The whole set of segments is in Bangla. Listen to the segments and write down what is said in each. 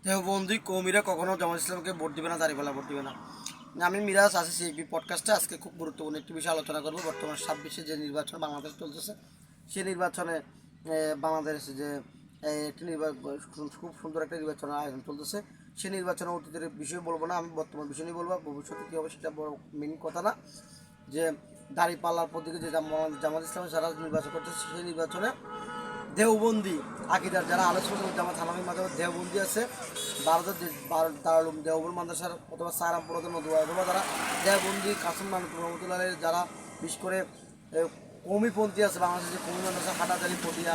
দেওবন্দি কৌমিরা কখনো জামাত ইসলামকে ভোট দিবে না, দাঁড়িপাল্লা ভোট দিবে না। আমি মিরাজ আছি সিএবি পডকাস্টে। আজকে খুব গুরুত্বপূর্ণ একটি বিষয় আলোচনা করবো। বর্তমান 26-এ যে নির্বাচন বাংলাদেশ চলতেছে, সেই নির্বাচনে বাংলাদেশ যে একটি খুব সুন্দর একটা নির্বাচনের আয়োজন চলতেছে, সেই নির্বাচনের অতীতের বিষয় বলবো না, আমি বর্তমান বিষয় নিয়ে বলবো। ভবিষ্যতে কী হবে সেটা বড় মেন কথা না। যে দাঁড়িপাল্লার প্রতীকে যে জামাত ইসলামের যারা নির্বাচন করতেছে, সেই নির্বাচনে দেওবন্দি আকিদার যারা আলোচনা জামাত হানাফি মাযহাবের দেওবন্দি আছে, ভারতের যে দারুল দেওবন্দ মাদ্রাসার অথবা সাহারানপুর অথবা যারা দেওবন্দি কাসিম নানপুর রহমতুল্লাহ যারা বিশেষ করে কৌমিপন্থী আছে, বাংলাদেশের যে কৌমি মাদ্রাসা হাটাজারি পটিয়া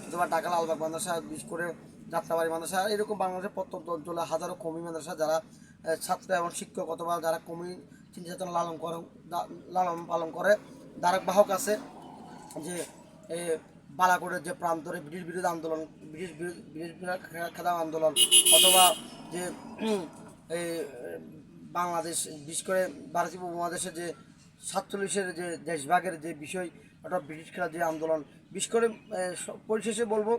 অথবা ঢাকা লালবাগ মাদ্রাসা, বিশেষ করে যাত্রাবাড়ি মাদ্রাসা, এরকম বাংলাদেশের প্রত্যন্ত অঞ্চলে হাজারো কৌমি মাদ্রাসা যারা ছাত্র এবং শিক্ষক অথবা যারা কৌমি চিন্তা চেতনা লালন পালন করে ধারক বাহক আছে। যে বালাকোটের যে প্রান্তরে ব্রিটিশ বিরোধী আন্দোলন, ব্রিটিশ খেদাও আন্দোলন, অথবা যে এই বাংলাদেশ বিশেষ করে ভারতীয় উপমহাদেশের যে 47-এর যে দেশভাগের যে বিষয়, অর্থাৎ ব্রিটিশ খেলা যে আন্দোলন, বিশেষ করে পরিশেষে বলবো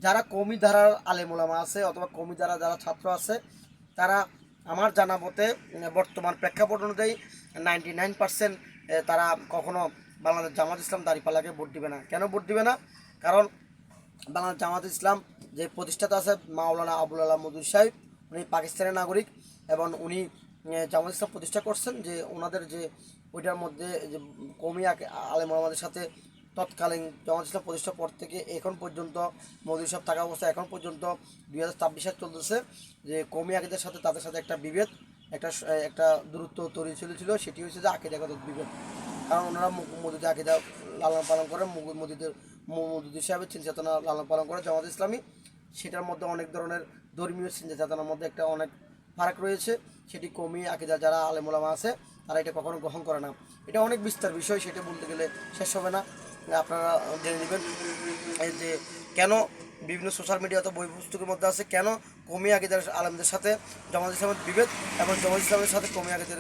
যারা কওমি ধারার আলেমোলামা আছে অথবা কওমি ধারা যারা ছাত্র আছে, তারা আমার জানা মতে বর্তমান প্রেক্ষাপট অনুযায়ী 99% তারা কখনো বাংলাদেশ জামাত ইসলাম দাঁড়িপাল্লাকে ভোট দিবে না। কেন ভোট দিবে না? কারণ বাংলাদেশ জামাত ইসলাম যে প্রতিষ্ঠাতা আছে মাওলানা আবুল আলা মজুর সাহেব, উনি পাকিস্তানের নাগরিক এবং উনি জামাত ইসলাম প্রতিষ্ঠা করছেন। যে ওনাদের যে ওইটার মধ্যে যে কওমি আলেম ওলামাদের সাথে তৎকালীন জামাত ইসলাম প্রতিষ্ঠার পর থেকে এখন পর্যন্ত মজুর সাহেব থাকা অবস্থা এখন পর্যন্ত 2026 সাল চলতেছে, যে কওমি আকিদার সাথে তাদের সাথে একটা বিভেদ, একটা একটা দূরত্ব তৈরি ছিল। সেটি হচ্ছে যে আকিদাগত বিভেদ। কারণ ওনারা মদুদি আকিদা লালন পালন করে, মদুদি সাহেবের চিন্তা চেতনা লালন পালন করে জামাত ইসলামী। সেটার মধ্যে অনেক ধরনের ধর্মীয় চিন্তা চেতনার মধ্যে একটা অনেক ফারাক রয়েছে। সেটি কওমি আকিদা যারা আলেমুলামা আছে তারা এটা কখনো গ্রহণ করে না। এটা অনেক বিস্তার বিষয়, সেটা বলতে গেলে শেষ হবে না। আপনারা জেনে নেবেন যে কেন বিভিন্ন সোশ্যাল মিডিয়াতে বই পুস্তকের মধ্যে আছে কেন কওমি আকিদার আলেমদের সাথে জামাত ইসলামের বিভেদ এবং জামাত ইসলামের সাথে কওমি আকিদার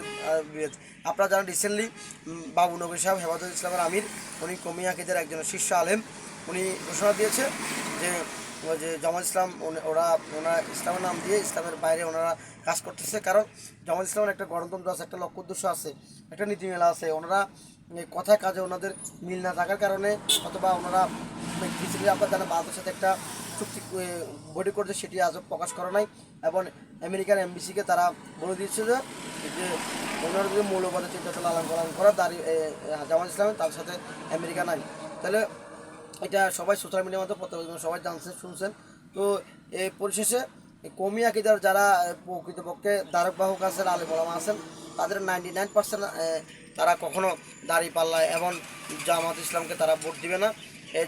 বিভেদ। আপনারা জানেন রিসেন্টলি বাবু নবী সাহেব হেফাজত ইসলামের আমির, উনি কওমি আকিদার একজন শীর্ষ আলেম, উনি ঘোষণা দিয়েছে যে জামাত ইসলাম ওনারা ইসলামের নাম দিয়ে ইসলামের বাইরে ওনারা কাজ করতেছে। কারণ জামাত ইসলামের একটা গণতন্ত্র আছে, একটা লক্ষ্য উদ্দেশ্য আছে, একটা নীতিমেলা আছে। ওনারা কথায় কাজে ওনাদের মিল না থাকার কারণে অথবা ওনারা রিসেন্টলি আপনার জানেন ভারতের সাথে একটা চুক্তি বডি করছে, সেটি আজও প্রকাশ করা নাই। এবং আমেরিকার এমবিসিকে তারা বলে দিয়েছে যে ওনারা যদি মৌলবাদের চিন্তা লালন পালন করা জামাত ইসলামে তার সাথে আমেরিকা নাই। তাহলে এটা সবাই সোশ্যাল মিডিয়ার মধ্যে সবাই জানছেন শুনছেন। তো এই পরিশেষে কওমি আকিদার যারা প্রকৃতপক্ষে ধারক বাহক আছেন আলেম ওলামা আছেন, তাদের 99% তারা কখনো দাঁড়িপাল্লায় এবং জামাত ইসলামকে তারা ভোট দিবে না।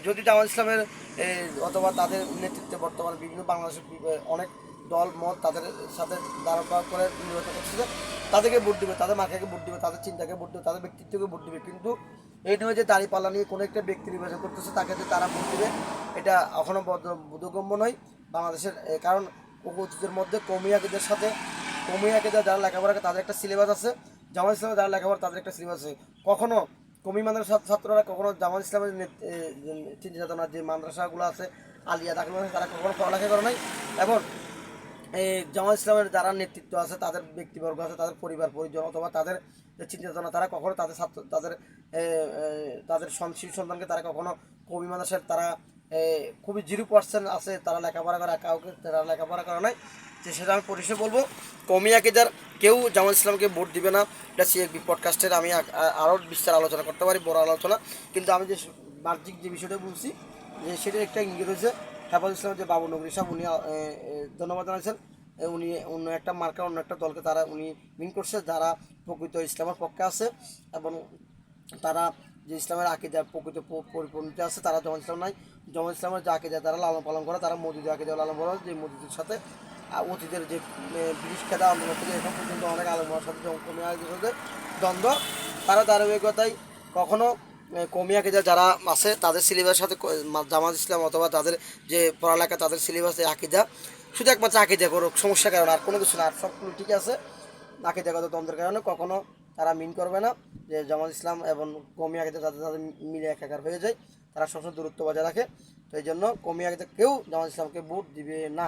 যদি জামাত ইসলামের অথবা তাদের নেতৃত্বে বর্তমানে বিভিন্ন বাংলাদেশের অনেক দল মত তাদের সাথে ধারক বাহক করে নির্বাচন করতেছে, তাদেরকে ভোট দিবে, তাদের মাথাকে ভোট দিবে, তাদের চিন্তাকে ভোট দিবে, তাদের ব্যক্তিত্বকে ভোট দিবে। কিন্তু এই নয় যে দাঁড়িপাল্লা নিয়ে কোনো একটা ব্যক্তি নির্বাচন করতেছে তাকে যে তারা ভোট দিবে, এটা এখনও বোধগম্য নয় বাংলাদেশের। কারণ অতীতের মধ্যে কওমি আকিদার সাথে কওমি আকিদা যারা লেখাপড়া করে তাদের একটা সিলেবাস আছে, জামাত ইসলামের যারা লেখাপড়া তাদের একটা সিলেবাস আছে। কখনো কওমি মাদ্রাসার ছাত্ররা কখনো জামাত ইসলামের চিন্তা চেতনার যে মাদ্রাসাগুলো আছে আলিয়া দাখিল মাদ্রাসা, তারা কখনো পড়ালেখা করে নাই। এবং এই জামাত ইসলামের যারা নেতৃত্ব আছে তাদের ব্যক্তিবর্গ আছে, তাদের পরিবার পরিজন অথবা তাদের চিন্তা চেতনা, তারা কখনো তাদের ছাত্র তাদের সন্তানকে তারা কখনো কওমি মাদ্রাসার তারা খুবই 0% আছে তারা লেখাপড়া করে, কাউকে তারা লেখাপড়া করে নাই। যে সেটা আমি পরিশেষে বলবো কওমি আকিদার কেউ জামাত ইসলামকে ভোট দিবে না। এটা সিএবি পডকাস্টের আমি আরও বিস্তার আলোচনা করতে পারি, বড় আলোচনা। কিন্তু আমি যে বাহ্যিক যে বিষয়টা বলছি যে সেটার একটা ইঙ্গিত হয়েছে হেফাজত ইসলামের যে বাবু নগরী সাহেব, উনি ধন্যবাদ জানাচ্ছেন। উনি অন্য একটা মার্কা অন্য একটা দলকে তারা উনি মিন করছে যারা প্রকৃত ইসলামের পক্ষে আছে এবং তারা যে ইসলামের আকিদার প্রকৃত পরিপূর্ণতা আছে, তারা জামাত ইসলাম নাই। জামাত ইসলামের যে আকিদা তারা লালন পালন করে, তারা মসজিদে আকিদা লালন পালন, যে মসজিদের সাথে অতীতের যে ব্রিটিশ খেদা আন্দোলন থেকে এখন পর্যন্ত অনেক আলমার সাথে কমে আকিদার দ্বন্দ্ব, তারা ধারাবাহিকতায় কখনো কওমি আকিদা যারা আছে তাদের সিলেবাসের সাথে জামাত ইসলাম অথবা তাদের যে পড়ালেখা তাদের সিলেবাসে আকিদা শুধু একমাত্র আকিদা করুক, সমস্যার কারণে আর কোনো কিছু না, আর সবগুলো ঠিক আছে। আকিদাগত দ্বন্দ্বের কারণে কখনো তারা মিন করবে না যে জামাত ইসলাম এবং কওমি আকিদা তাদের তাদের মিলে একাকার হয়ে যায়, তারা সবসময় দূরত্ব বজায় রাখে। তো এই জন্য কওমি আকিদা কেউ জামাত ইসলামকে ভোট দিবে না।